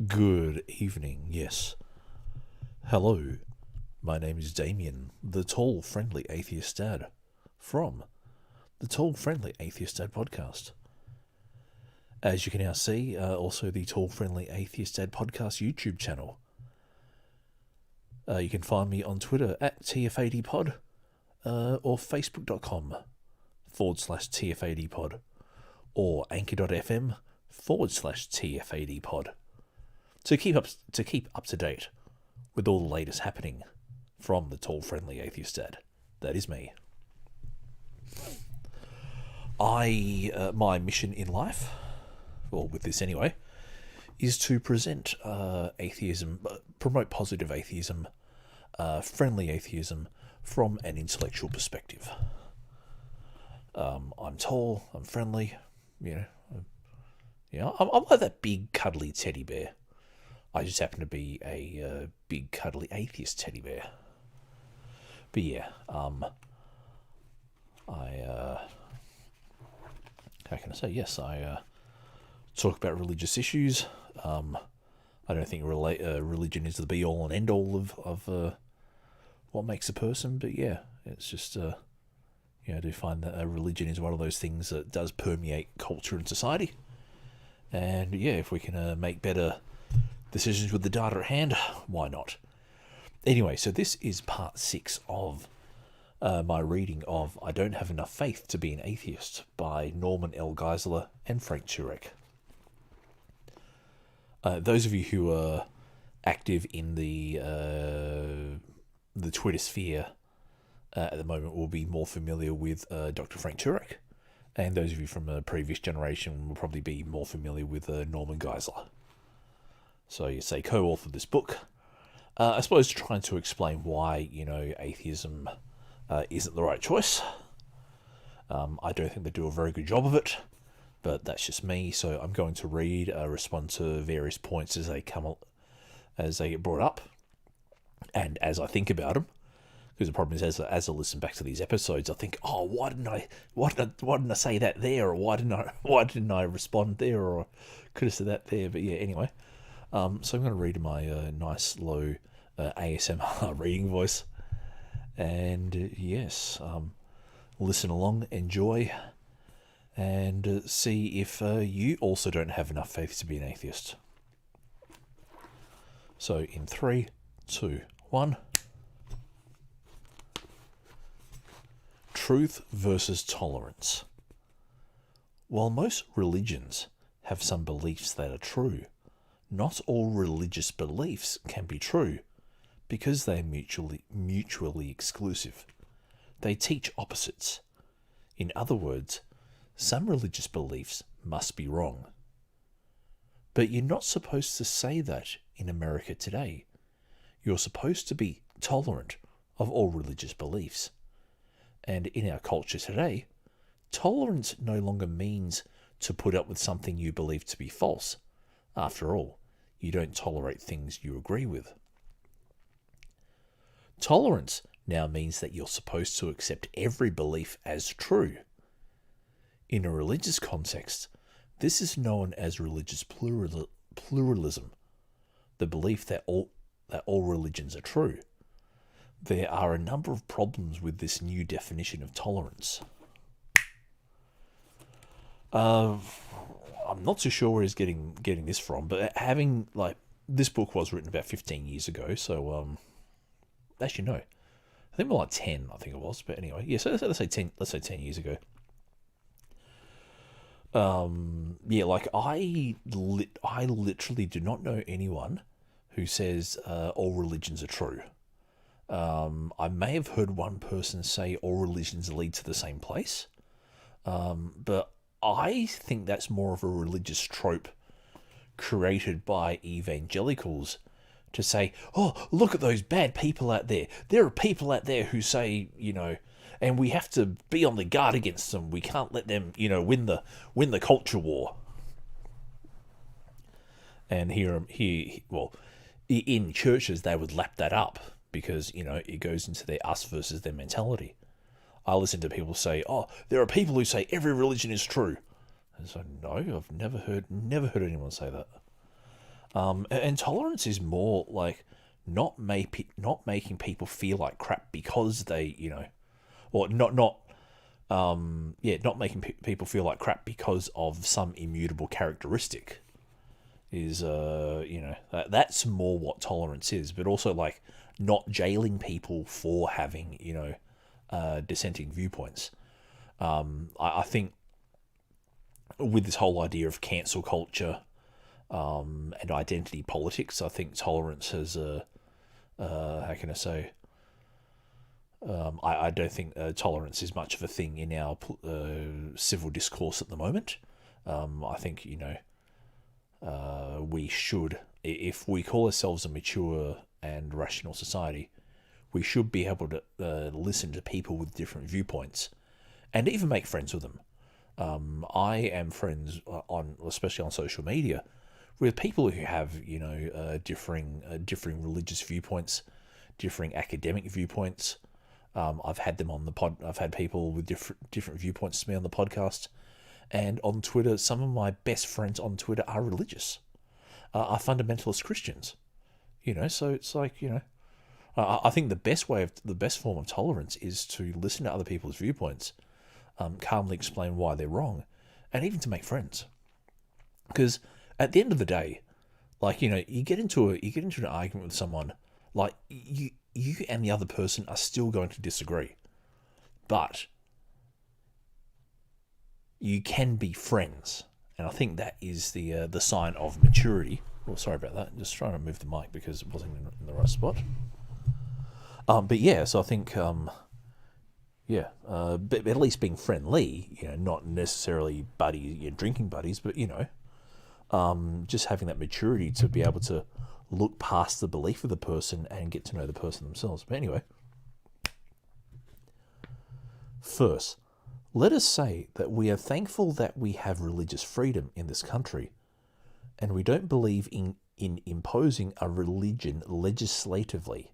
Good evening, yes. Hello, my name is Damien, the tall, friendly atheist dad, from the Tall, Friendly Atheist Dad podcast. As you can now see, also the Tall, Friendly Atheist Dad podcast YouTube channel. You can find me on Twitter at TFADpod or facebook.com/TFADpod or anchor.fm/TFADpod. To keep up to date with all the latest happening from the Tall Friendly Atheist Dad. That is me. My mission in life, well, with this anyway, is to present atheism, promote positive atheism, friendly atheism from an intellectual perspective. I'm tall, I'm friendly, I'm like that big cuddly teddy bear. I just happen to be a big cuddly atheist teddy bear. But yeah, how can I say? Yes, I talk about religious issues. I don't think religion is the be all and end all of what makes a person. But yeah, it's just I do find that religion is one of those things that does permeate culture and society. And yeah, if we can make better decisions with the data at hand, why not? Anyway, so this is part 6 of my reading of I Don't Have Enough Faith to Be an Atheist by Norman L. Geisler and Frank Turek. Those of you who are active in the Twitter sphere at the moment will be more familiar with Dr. Frank Turek, and those of you from a previous generation will probably be more familiar with Norman Geisler. So you say co-authored this book, I suppose trying to explain why, atheism isn't the right choice. I don't think they do a very good job of it, but that's just me. So I'm going to respond to various points as they get brought up, and as I think about them. Because the problem is, as I listen back to these episodes, I think, oh, why didn't I say that there, or why didn't I respond there, or could have said that there. But yeah, anyway. So I'm going to read my nice low ASMR reading voice, and yes, listen along, enjoy, and see if you also don't have enough faith to be an atheist. So in 3, 2, 1. Truth versus tolerance. While most religions have some beliefs that are true, not all religious beliefs can be true because they are mutually exclusive. They teach opposites. In other words, some religious beliefs must be wrong. But you're not supposed to say that in America today. You're supposed to be tolerant of all religious beliefs. And in our culture today, tolerance no longer means to put up with something you believe to be false. After all, you don't tolerate things you agree with. Tolerance now means that you're supposed to accept every belief as true. In a religious context, this is known as religious pluralism, the belief that all religions are true. There are a number of problems with this new definition of tolerance. I'm not too sure where he's getting this from, but this book was written about 15 years ago, so actually no, I think more like 10. I think it was, but anyway, yeah. So let's say 10. Let's say 10 years ago. I literally do not know anyone who says all religions are true. I may have heard one person say all religions lead to the same place, but I think that's more of a religious trope created by evangelicals to say, oh, look at those bad people out there. There are people out there who say, and we have to be on the guard against them. We can't let them, win the culture war. And in churches, they would lap that up because, it goes into their us versus them mentality. I listen to people say, oh, there are people who say every religion is true. And so, no, I've never heard anyone say that. And tolerance is more like not making people feel like crap because they, or not making people feel like crap because of some immutable characteristic is, that's more what tolerance is, but also like not jailing people for having, dissenting viewpoints. I think with this whole idea of cancel culture, and identity politics, I think tolerance has how can I say? I don't think tolerance is much of a thing in our civil discourse at the moment. I think we should, if we call ourselves a mature and rational society, we should be able to listen to people with different viewpoints, and even make friends with them. I am friends especially on social media, with people who have differing religious viewpoints, differing academic viewpoints. I've had them on the pod. I've had people with different viewpoints to me on the podcast, and on Twitter. Some of my best friends on Twitter are religious, are fundamentalist Christians. So it's like I think the best form of tolerance is to listen to other people's viewpoints, calmly explain why they're wrong, and even to make friends. Because at the end of the day, like you get into an argument with someone, like you and the other person are still going to disagree, but you can be friends, and I think that is the sign of maturity. Oh, sorry about that. Just trying to move the mic because it wasn't in the right spot. But yeah, so I think but at least being friendly, not necessarily buddies, drinking buddies, but just having that maturity to be able to look past the belief of the person and get to know the person themselves. But anyway, first, let us say that we are thankful that we have religious freedom in this country, and we don't believe in imposing a religion legislatively.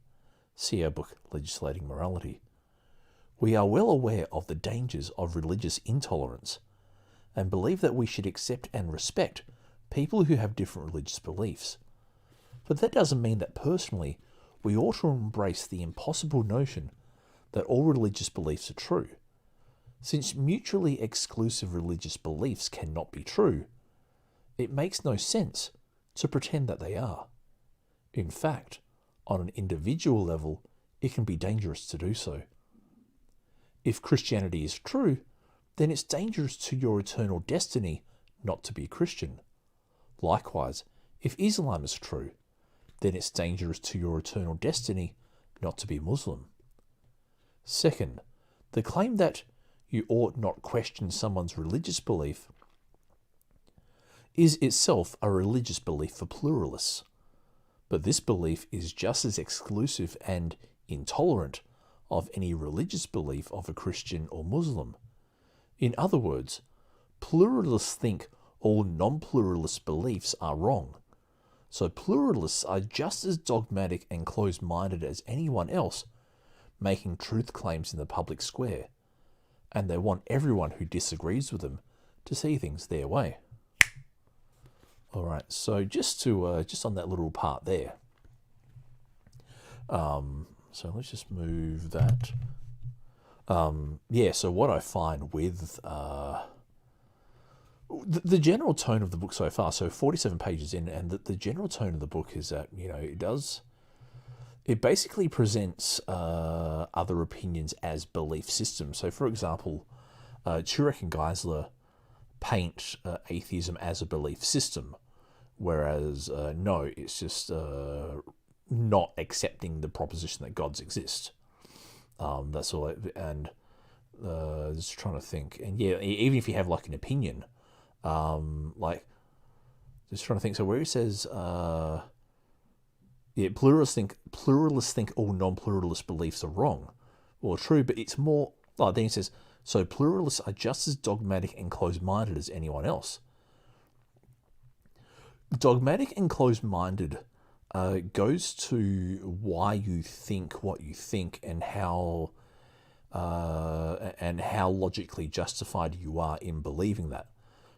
See our book, Legislating Morality. We are well aware of the dangers of religious intolerance, and believe that we should accept and respect people who have different religious beliefs. But that doesn't mean that personally we ought to embrace the impossible notion that all religious beliefs are true. Since mutually exclusive religious beliefs cannot be true, it makes no sense to pretend that they are. In fact, on an individual level, it can be dangerous to do so. If Christianity is true, then it's dangerous to your eternal destiny not to be a Christian. Likewise, if Islam is true, then it's dangerous to your eternal destiny not to be Muslim. Second, the claim that you ought not question someone's religious belief is itself a religious belief for pluralists. But this belief is just as exclusive and intolerant of any religious belief of a Christian or Muslim. In other words, pluralists think all non-pluralist beliefs are wrong. So pluralists are just as dogmatic and closed-minded as anyone else making truth claims in the public square, and they want everyone who disagrees with them to see things their way. All right, so just on that little part there. So let's just move that. So what I find with the general tone of the book so far, so 47 pages in, and the general tone of the book is that, it basically presents other opinions as belief systems. So, for example, Turek and Geisler paint atheism as a belief system, whereas no, it's just not accepting the proposition that gods exist. That's all. Just trying to think, and yeah, even if you have like an opinion, just trying to think. So where he says, pluralists think all non-pluralist beliefs are wrong. Well, true, but it's more. Oh, then he says, so pluralists are just as dogmatic and closed-minded as anyone else. Dogmatic and closed-minded goes to why you think what you think and how logically justified you are in believing that.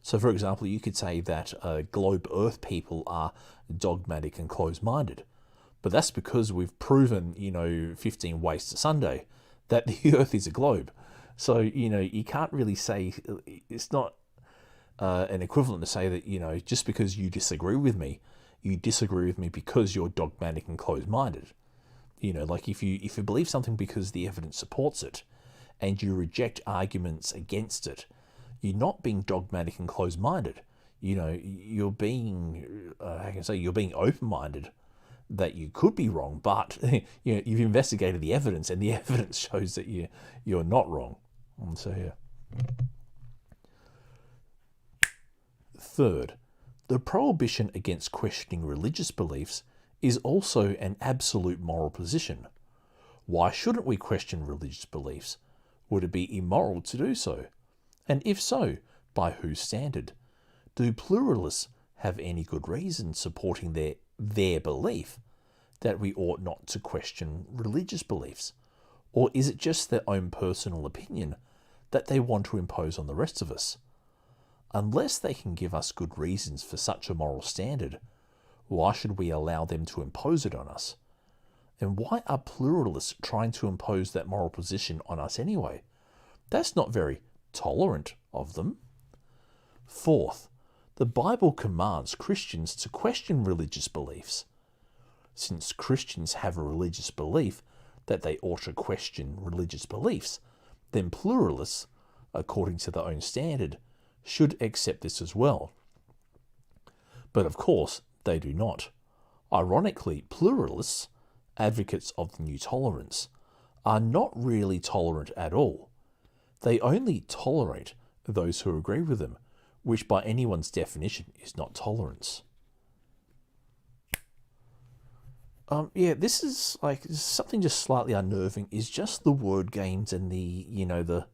So, for example, you could say that globe Earth people are dogmatic and closed-minded. But that's because we've proven, 15 ways to Sunday, that the Earth is a globe. So, you can't really say, it's not an equivalent to say that, just because you disagree with me because you're dogmatic and closed-minded. Like if you believe something because the evidence supports it, and you reject arguments against it, you're not being dogmatic and closed-minded. You're being, you're being open-minded that you could be wrong, but you've investigated the evidence, and the evidence shows that you're not wrong. And so yeah. Third, the prohibition against questioning religious beliefs is also an absolute moral position. Why shouldn't we question religious beliefs? Would it be immoral to do so? And if so, by whose standard? Do pluralists have any good reason supporting their belief that we ought not to question religious beliefs? Or is it just their own personal opinion that they want to impose on the rest of us? Unless they can give us good reasons for such a moral standard, why should we allow them to impose it on us? And why are pluralists trying to impose that moral position on us anyway? That's not very tolerant of them. Fourth, the Bible commands Christians to question religious beliefs. Since Christians have a religious belief that they ought to question religious beliefs, then pluralists, according to their own standard, should accept this as well. But of course, they do not. Ironically, pluralists, advocates of the new tolerance, are not really tolerant at all. They only tolerate those who agree with them, which by anyone's definition is not tolerance. This is something just slightly unnerving is just the word games and the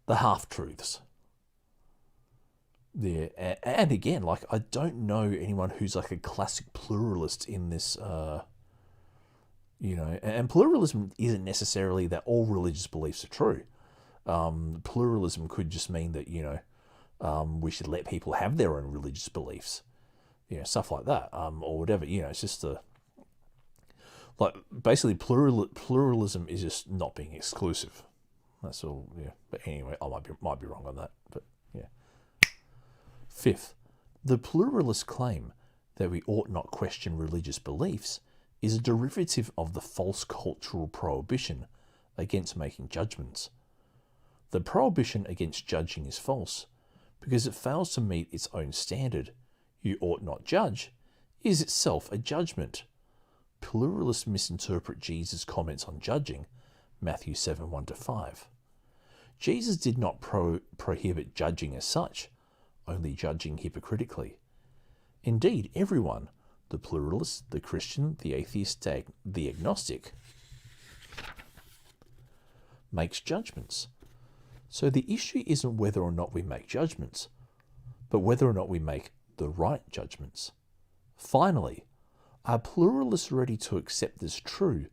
half-truths. Yeah, and again, I don't know anyone who's a classic pluralist in this, and pluralism isn't necessarily that all religious beliefs are true. Pluralism could just mean that, we should let people have their own religious beliefs, stuff like that, or whatever, it's just basically pluralism is just not being exclusive. That's all, yeah. But anyway, I might be wrong on that, but yeah. Fifth, the pluralist claim that we ought not question religious beliefs is a derivative of the false cultural prohibition against making judgments. The prohibition against judging is false because it fails to meet its own standard. You ought not judge is itself a judgment. Pluralists misinterpret Jesus' comments on judging, Matthew 7:1-5. Jesus did not prohibit judging as such, only judging hypocritically. Indeed, everyone, the pluralist, the Christian, the atheist, the agnostic, makes judgments. So the issue isn't whether or not we make judgments, but whether or not we make the right judgments. Finally, are pluralists ready to accept as true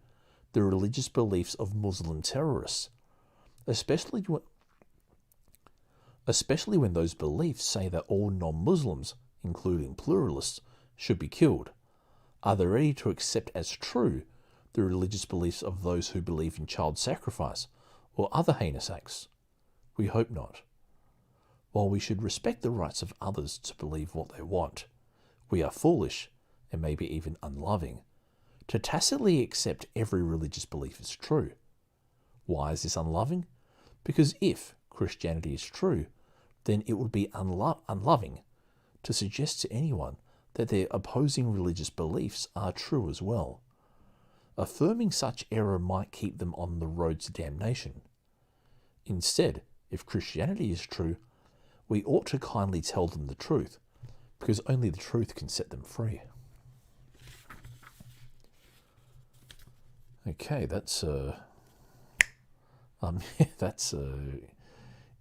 the religious beliefs of Muslim terrorists, especially when those beliefs say that all non-Muslims, including pluralists, should be killed? Are they ready to accept as true the religious beliefs of those who believe in child sacrifice or other heinous acts? We hope not. While we should respect the rights of others to believe what they want, we are foolish, and maybe even unloving, to tacitly accept every religious belief as true. Why is this unloving? Because if Christianity is true, then it would be unloving to suggest to anyone that their opposing religious beliefs are true as well. Affirming such error might keep them on the road to damnation. Instead, if Christianity is true, we ought to kindly tell them the truth, because only the truth can set them free. Okay, that's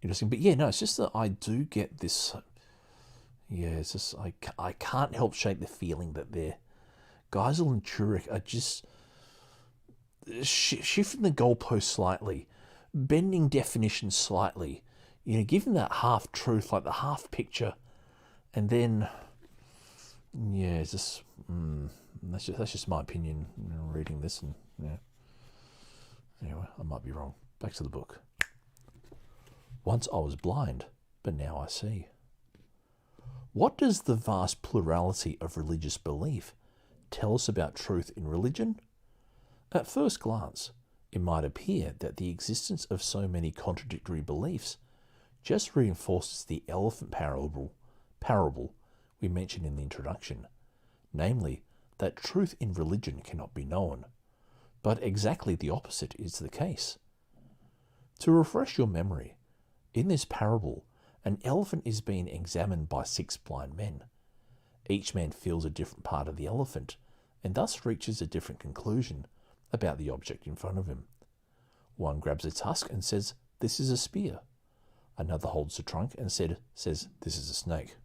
interesting. But yeah, no, it's just that I do get this. Yeah, it's just I can't help shake the feeling that Geisler and Turek are just shifting the goalpost slightly bending definition slightly, giving that half truth, like the half picture, and then, it's just, that's just my opinion, reading this, and anyway, I might be wrong. Back to the book. Once I was blind, but now I see. What does the vast plurality of religious belief tell us about truth in religion? At first glance, it might appear that the existence of so many contradictory beliefs just reinforces the elephant parable we mentioned in the introduction, namely, that truth in religion cannot be known. But exactly the opposite is the case. To refresh your memory, in this parable, an elephant is being examined by 6 blind men. Each man feels a different part of the elephant, and thus reaches a different conclusion about the object in front of him. One grabs a tusk and says, "This is a spear." Another holds the trunk and says, "This is a snake."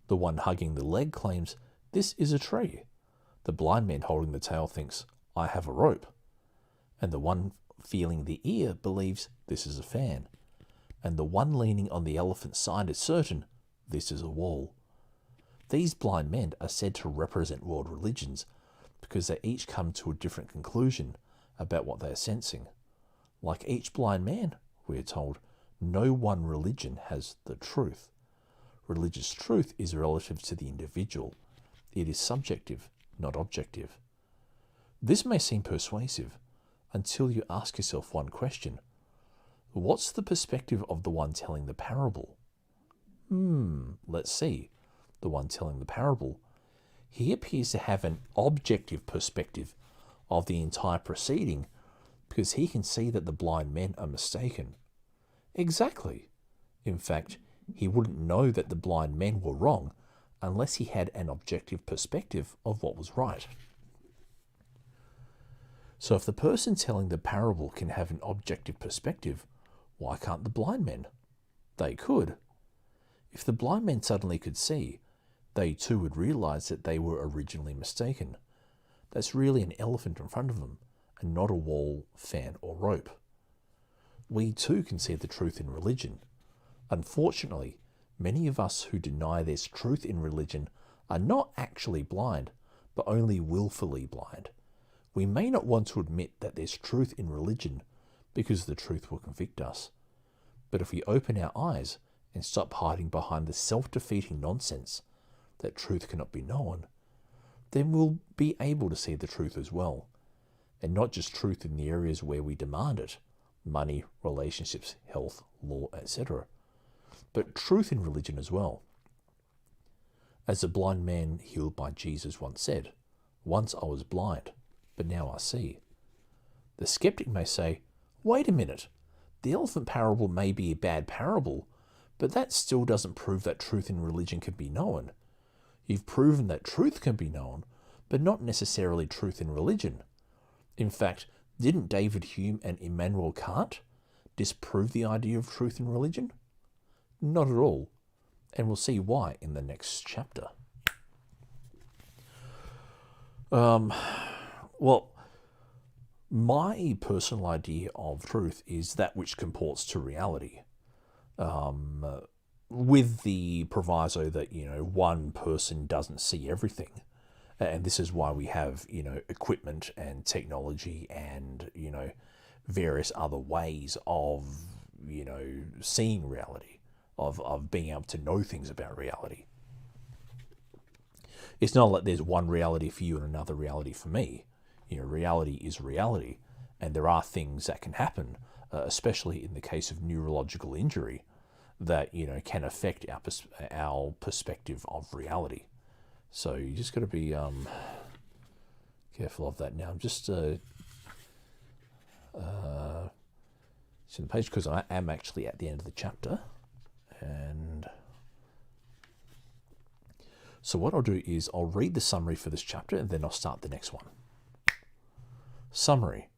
The one hugging the leg claims, "This is a tree." The blind man holding the tail thinks, "I have a rope." And the one feeling the ear believes, "This is a fan." And the one leaning on the elephant's side is certain, "This is a wall." These blind men are said to represent world religions because they each come to a different conclusion about what they are sensing. Like each blind man, we are told, no one religion has the truth. Religious truth is relative to the individual. It is subjective, not objective. This may seem persuasive until you ask yourself one question. What's the perspective of the one telling the parable? Let's see. The one telling the parable, he appears to have an objective perspective of the entire proceeding because he can see that the blind men are mistaken. Exactly. In fact, he wouldn't know that the blind men were wrong unless he had an objective perspective of what was right. So if the person telling the parable can have an objective perspective, why can't the blind men? They could. If the blind men suddenly could see, they too would realize that they were originally mistaken. That's really an elephant in front of them, and not a wall, fan, or rope. We too can see the truth in religion. Unfortunately, many of us who deny there's truth in religion are not actually blind, but only willfully blind. We may not want to admit that there's truth in religion because the truth will convict us. But if we open our eyes and stop hiding behind the self-defeating nonsense that truth cannot be known, then we'll be able to see the truth as well. And not just truth in the areas where we demand it, money, relationships, health, law, etc., but truth in religion as well. As the blind man healed by Jesus once said, "Once I was blind, but now I see." The skeptic may say, "Wait a minute, the elephant parable may be a bad parable, but that still doesn't prove that truth in religion can be known. You've proven that truth can be known, but not necessarily truth in religion. In fact, didn't David Hume and Immanuel Kant disprove the idea of truth in religion? Not at all, and we'll see why in the next chapter. Well, my personal idea of truth is that which comports to reality, with the proviso that, one person doesn't see everything. And this is why we have, equipment and technology and, various other ways of, seeing reality, of being able to know things about reality. It's not like there's one reality for you and another reality for me. Reality is reality, and there are things that can happen, especially in the case of neurological injury, that can affect our perspective of reality. So you just got to be careful of that. Now I'm just it's in the page because I am actually at the end of the chapter, and so what I'll do is I'll read the summary for this chapter and then I'll start the next one. Summary.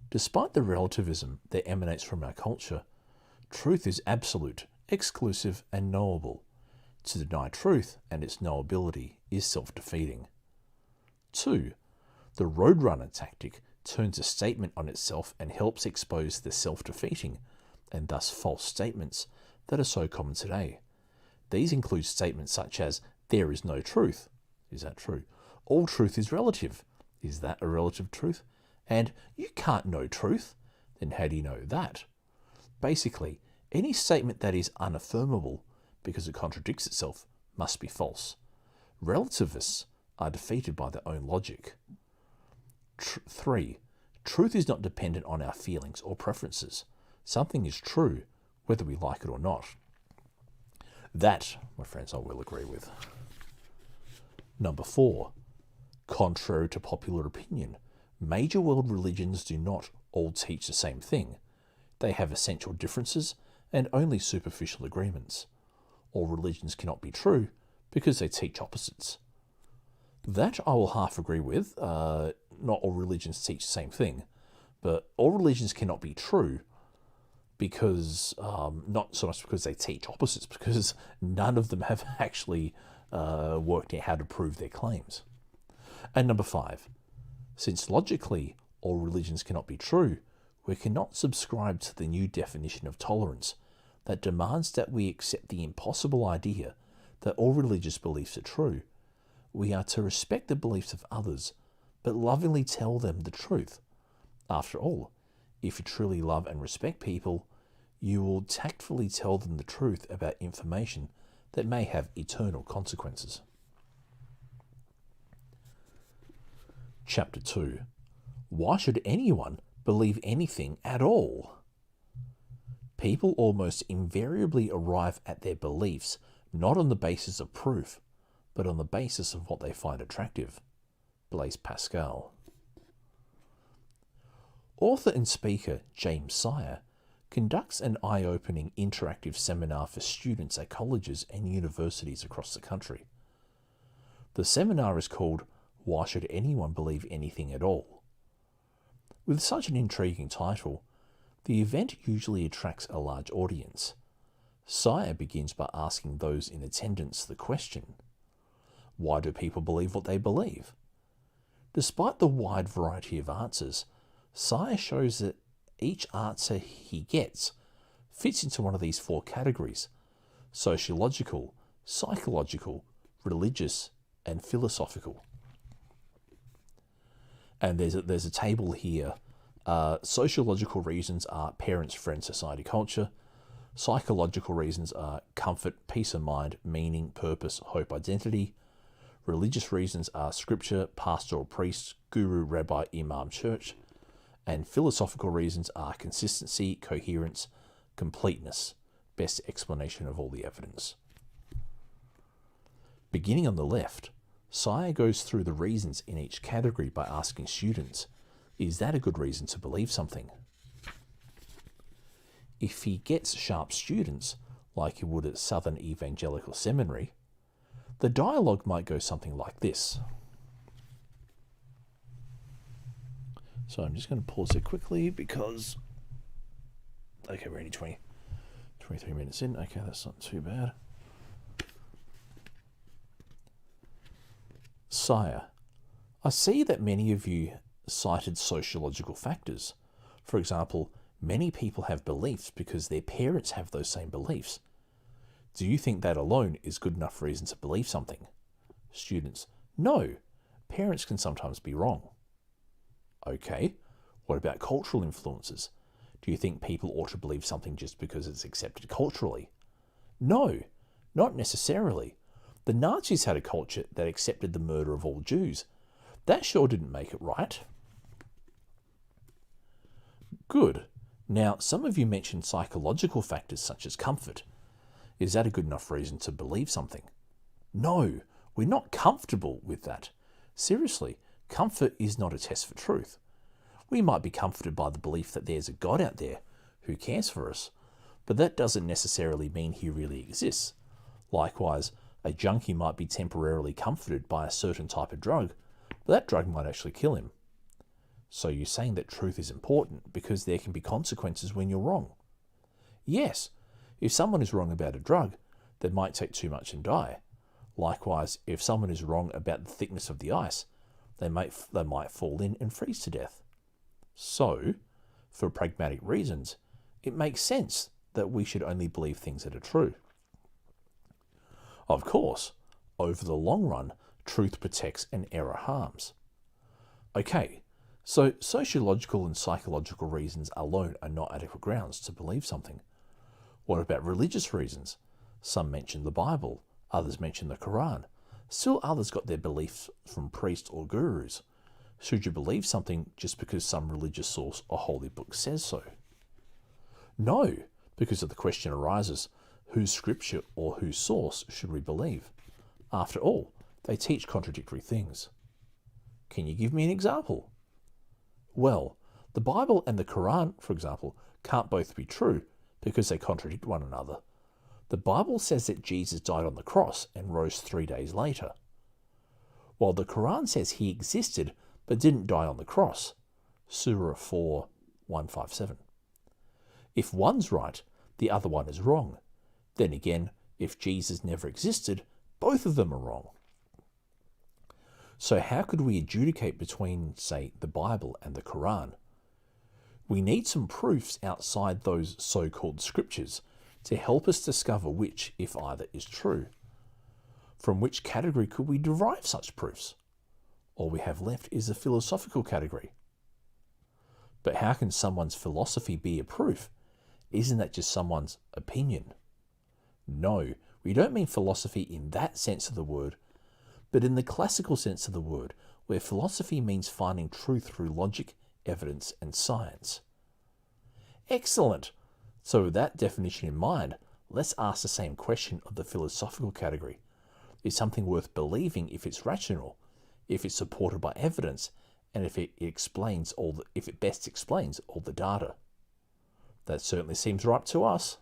Despite the relativism that emanates from our culture, truth is absolute, exclusive, and knowable. To deny truth and its knowability is self-defeating. 2. The roadrunner tactic turns a statement on itself and helps expose the self-defeating and thus false statements that are so common today. These include statements such as, there is no truth. Is that true? All truth is relative. Is that a relative truth? And you can't know truth. Then how do you know that? Basically, any statement that is unaffirmable because it contradicts itself must be false. Relativists are defeated by their own logic. 3. Truth is not dependent on our feelings or preferences. Something is true whether we like it or not. That, my friends, I will agree with. Number 4. Contrary to popular opinion, major world religions do not all teach the same thing. They have essential differences and only superficial agreements. All religions cannot be true because they teach opposites. That I will half agree with. Not all religions teach the same thing, but all religions cannot be true because, not so much because they teach opposites, because none of them have actually worked out how to prove their claims. And number 5, since logically all religions cannot be true, we cannot subscribe to the new definition of tolerance that demands that we accept the impossible idea that all religious beliefs are true. We are to respect the beliefs of others, but lovingly tell them the truth. After all, if you truly love and respect people, you will tactfully tell them the truth about information that may have eternal consequences. Chapter 2. Why should anyone believe anything at all? People almost invariably arrive at their beliefs not on the basis of proof, but on the basis of what they find attractive. Blaise Pascal. Author and speaker James Sire conducts an eye-opening interactive seminar for students at colleges and universities across the country. The seminar is called Why Should Anyone Believe Anything at All? With such an intriguing title, the event usually attracts a large audience. Sire begins by asking those in attendance the question, why do people believe what they believe? Despite the wide variety of answers, Sire shows that each answer he gets fits into one of these 4 categories: sociological, psychological, religious, and philosophical. And there's a table here. Sociological reasons are parents, friends, society, culture. Psychological reasons are comfort, peace of mind, meaning, purpose, hope, identity. Religious reasons are scripture, pastoral, priest, guru, rabbi, imam, church. And philosophical reasons are consistency, coherence, completeness, best explanation of all the evidence. Beginning on the left, Sire goes through the reasons in each category by asking students, is that a good reason to believe something? If he gets sharp students, like he would at Southern Evangelical Seminary, the dialogue might go something like this. So I'm just going to pause it quickly because, okay, we're only 23 minutes in. Okay, that's not too bad. Sire, I see that many of you cited sociological factors. For example, many people have beliefs because their parents have those same beliefs. Do you think that alone is good enough reason to believe something? Students, no. Parents can sometimes be wrong. Okay, what about cultural influences? Do you think people ought to believe something just because it's accepted culturally? No, not necessarily. The Nazis had a culture that accepted the murder of all Jews. That sure didn't make it right. Good. Now, some of you mentioned psychological factors such as comfort. Is that a good enough reason to believe something? No, we're not comfortable with that. Seriously, comfort is not a test for truth. We might be comforted by the belief that there's a God out there who cares for us, but that doesn't necessarily mean he really exists. Likewise, a junkie might be temporarily comforted by a certain type of drug, but that drug might actually kill him. So you're saying that truth is important because there can be consequences when you're wrong. Yes, if someone is wrong about a drug, they might take too much and die. Likewise, if someone is wrong about the thickness of the ice, they might fall in and freeze to death. So, for pragmatic reasons, it makes sense that we should only believe things that are true. Of course, over the long run, truth protects and error harms. Okay, so sociological and psychological reasons alone are not adequate grounds to believe something. What about religious reasons? Some mention the Bible, others mention the Quran. Still others got their beliefs from priests or gurus. Should you believe something just because some religious source or holy book says so? No, because the question arises, whose scripture or whose source should we believe? After all, they teach contradictory things. Can you give me an example? Well, the Bible and the Quran, for example, can't both be true because they contradict one another. The Bible says that Jesus died on the cross and rose 3 days later, while the Quran says he existed but didn't die on the cross. Surah 4:157. If one's right, the other one is wrong. Then again, if Jesus never existed, both of them are wrong. So how could we adjudicate between, say, the Bible and the Quran? We need some proofs outside those so-called scriptures to help us discover which, if either, is true. From which category could we derive such proofs? All we have left is the philosophical category. But how can someone's philosophy be a proof? Isn't that just someone's opinion? No, we don't mean philosophy in that sense of the word, but in the classical sense of the word, where philosophy means finding truth through logic, evidence, and science. Excellent! So with that definition in mind, let's ask the same question of the philosophical category. Is something worth believing if it's rational, if it's supported by evidence, and if it best explains all the data? That certainly seems right to us.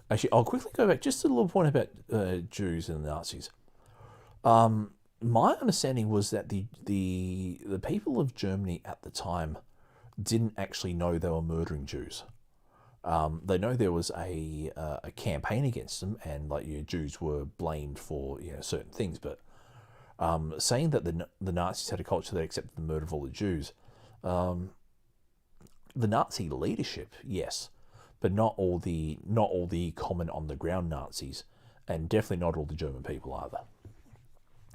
Actually, I'll quickly go back just a little point about Jews and the Nazis. My understanding was that the people of Germany at the time didn't actually know they were murdering Jews. They know there was a campaign against them, and Jews were blamed for certain things. But saying that the Nazis had a culture that accepted the murder of all the Jews, the Nazi leadership, yes, but not all the common on the ground Nazis, and definitely not all the German people either.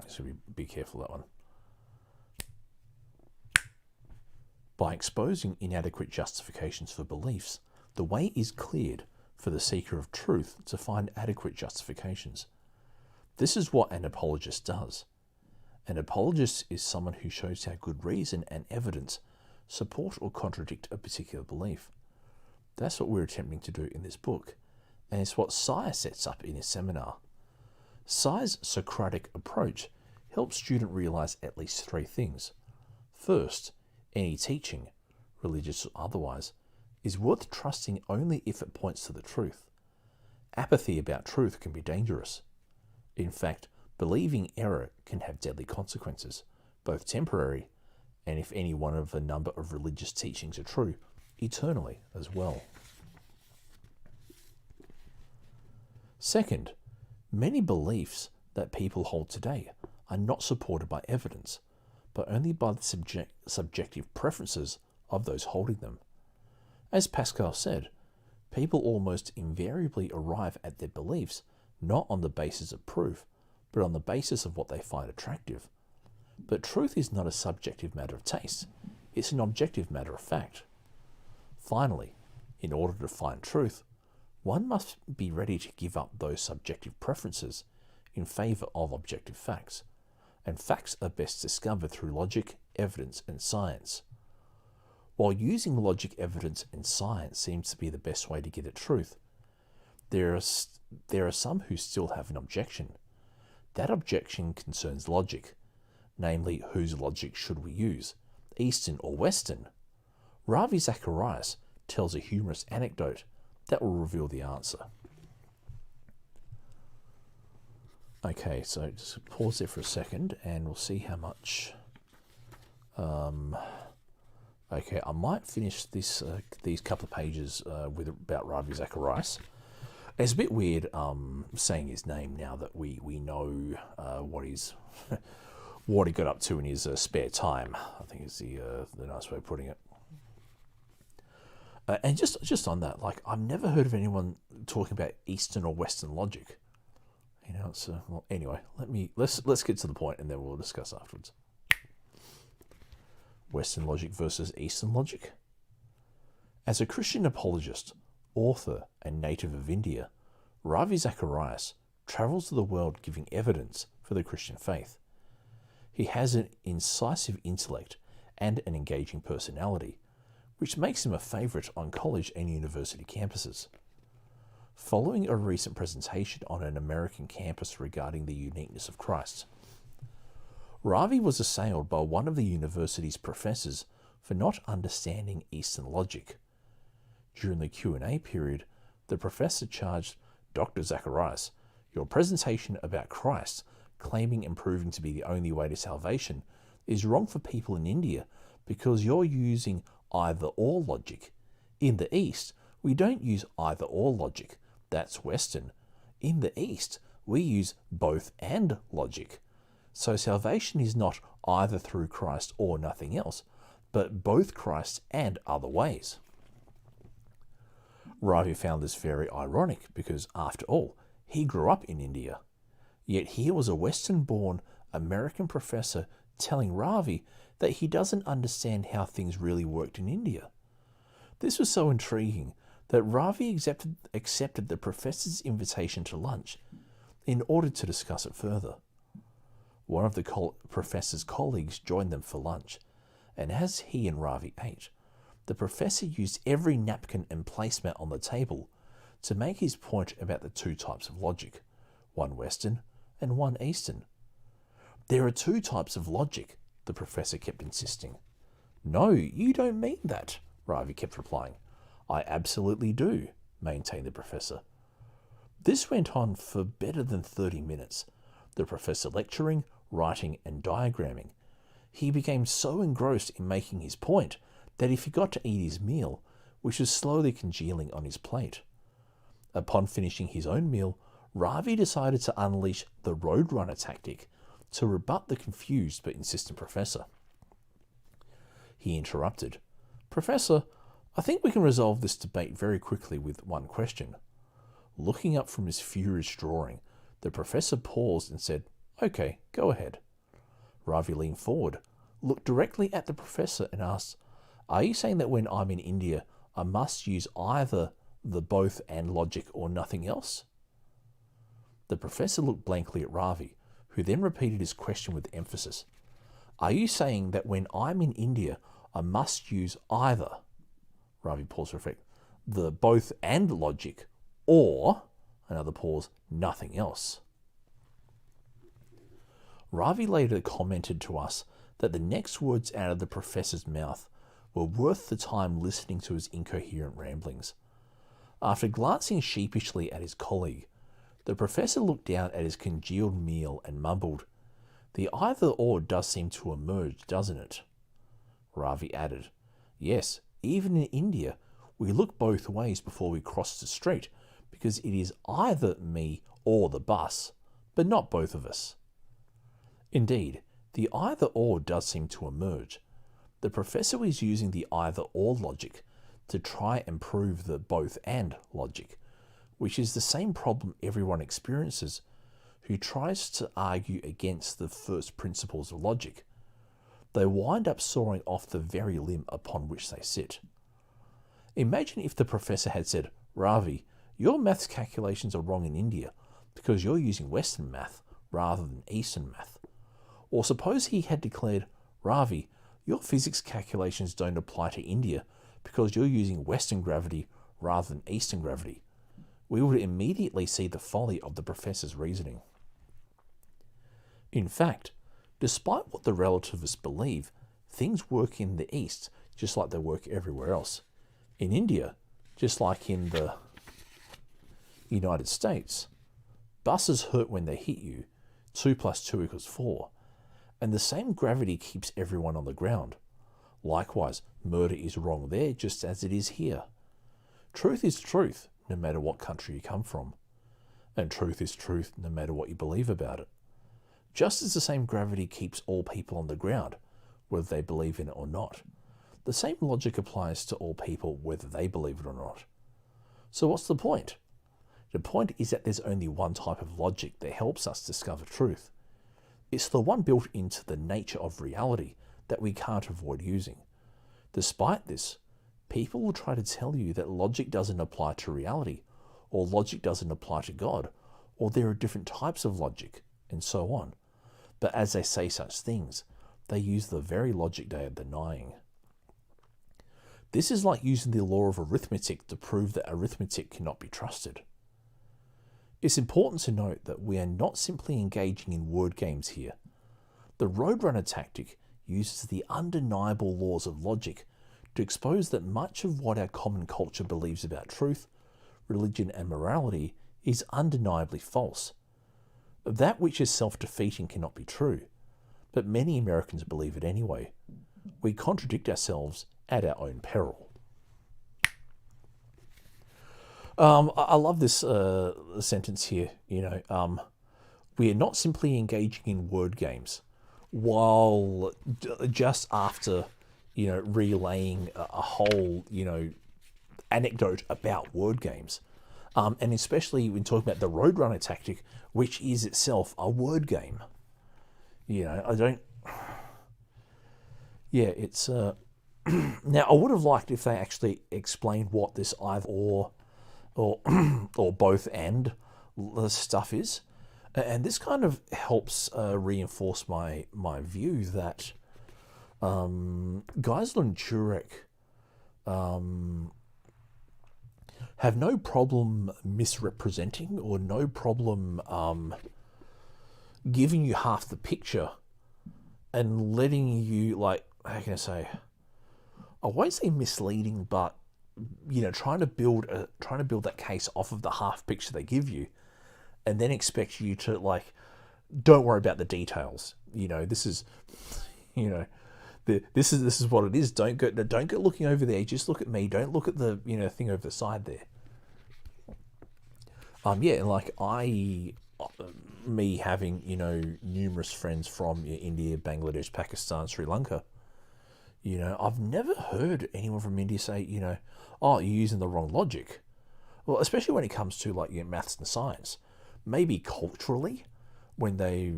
So be careful of that one. By exposing inadequate justifications for beliefs, the way is cleared for the seeker of truth to find adequate justifications. This is what an apologist does. An apologist is someone who shows how good reason and evidence support or contradict a particular belief. That's what we're attempting to do in this book, and it's what Sire sets up in his seminar. Sire's Socratic approach helps students realize at least 3 things. First, any teaching, religious or otherwise, is worth trusting only if it points to the truth. Apathy about truth can be dangerous. In fact, believing error can have deadly consequences, both temporary and, if any one of a number of religious teachings are true, eternally as well. Second, many beliefs that people hold today are not supported by evidence, but only by the subjective preferences of those holding them. As Pascal said, people almost invariably arrive at their beliefs not on the basis of proof, but on the basis of what they find attractive. But truth is not a subjective matter of taste, it's an objective matter of fact. Finally, in order to find truth, one must be ready to give up those subjective preferences in favour of objective facts, and facts are best discovered through logic, evidence, and science. While using logic, evidence, and science seems to be the best way to get at truth, there are some who still have an objection. That objection concerns logic, namely, whose logic should we use, Eastern or Western? Ravi Zacharias tells a humorous anecdote that will reveal the answer. Okay, so just pause there for a second and we'll see how much. Okay, I might finish these couple of pages about Ravi Zacharias. It's a bit weird saying his name now that we know what what he got up to in his spare time, I think is the nice way of putting it. And just on that, like, I've never heard of anyone talking about Eastern or Western logic. You know, it's well, anyway. Let's get to the point, and then we'll discuss afterwards. Western logic versus Eastern logic. As a Christian apologist, author, and native of India, Ravi Zacharias travels the world giving evidence for the Christian faith. He has an incisive intellect and an engaging personality, which makes him a favourite on college and university campuses. Following a recent presentation on an American campus regarding the uniqueness of Christ, Ravi was assailed by one of the university's professors for not understanding Eastern logic. During the Q&A period, the professor charged Dr. Zacharias, "Your presentation about Christ, claiming and proving to be the only way to salvation, is wrong for people in India because you're using either-or logic. In the East, we don't use either-or logic. That's Western. In the East, we use both and logic. So salvation is not either through Christ or nothing else, but both Christ and other ways." Ravi found this very ironic because, after all, he grew up in India. Yet here was a Western-born American professor telling Ravi that he doesn't understand how things really worked in India. This was so intriguing that Ravi accepted the professor's invitation to lunch in order to discuss it further. One of the professor's colleagues joined them for lunch, and as he and Ravi ate, the professor used every napkin and placemat on the table to make his point about the two types of logic, one Western and one Eastern. "There are two types of logic," the professor kept insisting. "No, you don't mean that," Ravi kept replying. "I absolutely do," maintained the professor. This went on for better than 30 minutes, the professor lecturing, writing, and diagramming. He became so engrossed in making his point that he forgot to eat his meal, which was slowly congealing on his plate. Upon finishing his own meal, Ravi decided to unleash the roadrunner tactic to rebut the confused but insistent professor. He interrupted, "Professor, I think we can resolve this debate very quickly with one question." Looking up from his furious drawing, the professor paused and said, "Okay, go ahead." Ravi leaned forward, looked directly at the professor and asked, "Are you saying that when I'm in India, I must use either the both and logic or nothing else?" The professor looked blankly at Ravi, who then repeated his question with emphasis. "Are you saying that when I'm in India, I must use either," Ravi paused for effect, "the both and logic, or," another pause, "nothing else?" Ravi later commented to us that the next words out of the professor's mouth were worth the time listening to his incoherent ramblings. After glancing sheepishly at his colleague, the professor looked down at his congealed meal and mumbled, "The either-or does seem to emerge, doesn't it?" Ravi added, "Yes, even in India, we look both ways before we cross the street because it is either me or the bus, but not both of us." Indeed, the either-or does seem to emerge. The professor was using the either-or logic to try and prove the both and logic, which is the same problem everyone experiences who tries to argue against the first principles of logic. They wind up soaring off the very limb upon which they sit. Imagine if the professor had said, "Ravi, your maths calculations are wrong in India because you're using Western math rather than Eastern math." Or suppose he had declared, "Ravi, your physics calculations don't apply to India because you're using Western gravity rather than Eastern gravity." We would immediately see the folly of the professor's reasoning. In fact, despite what the relativists believe, things work in the East just like they work everywhere else. In India, just like in the United States, buses hurt when they hit you, 2 + 2 = 4, and the same gravity keeps everyone on the ground. Likewise, murder is wrong there just as it is here. Truth is truth, no matter what country you come from. And truth is truth, no matter what you believe about it. Just as the same gravity keeps all people on the ground, whether they believe in it or not, the same logic applies to all people whether they believe it or not. So what's the point? The point is that there's only one type of logic that helps us discover truth. It's the one built into the nature of reality that we can't avoid using. Despite this, people will try to tell you that logic doesn't apply to reality, or logic doesn't apply to God, or there are different types of logic, and so on. But as they say such things, they use the very logic they are denying. This is like using the law of arithmetic to prove that arithmetic cannot be trusted. It's important to note that we are not simply engaging in word games here. The Roadrunner tactic uses the undeniable laws of logic to expose that much of what our common culture believes about truth, religion, and morality is undeniably false. That which is self-defeating cannot be true, but many Americans believe it anyway. We contradict ourselves at our own peril. I love this sentence here. We are not simply engaging in word games, while just after, relaying a whole, anecdote about word games, and especially when talking about the Roadrunner tactic, which is itself a word game. It's now I would have liked if they actually explained what this either or both and stuff is, and this kind of helps reinforce my view that Geisler and Turek have no problem misrepresenting or no problem giving you half the picture and letting you, how can I say, I won't say misleading, but trying to build that case off of the half picture they give you, and then expect you to don't worry about the details. This is what it is. Don't go looking over there. Just look at me. Don't look at the thing over the side there. Me having numerous friends from India, Bangladesh, Pakistan, Sri Lanka. I've never heard anyone from India say, oh, you're using the wrong logic. Well, especially when it comes to maths and science. Maybe culturally, when they,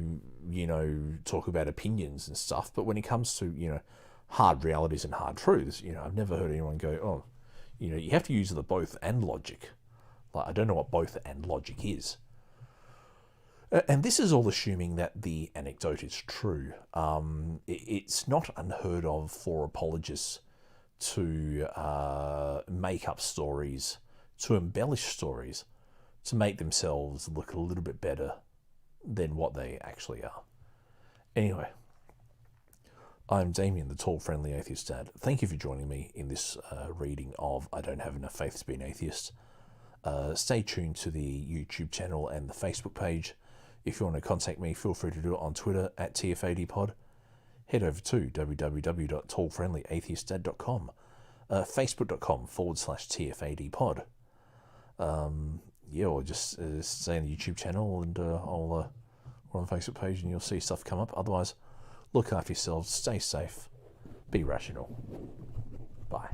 talk about opinions and stuff, but when it comes to, hard realities and hard truths, I've never heard anyone go, oh, you have to use the both and logic. I don't know what both and logic is. And this is all assuming that the anecdote is true. It's not unheard of for apologists to make up stories, to embellish stories, to make themselves look a little bit better than what they actually are. Anyway, I'm Damien, the tall, friendly atheist dad. Thank you for joining me in this reading of I Don't Have Enough Faith to Be an Atheist. Stay tuned to the YouTube channel and the Facebook page. If you want to contact me, feel free to do it on Twitter at TFADpod. Head over to www.tallfriendlyatheistdad.com, facebook.com/TFADpod. Or just stay on the YouTube channel and I'll on the Facebook page and you'll see stuff come up. Otherwise, look after yourselves, stay safe, be rational. Bye.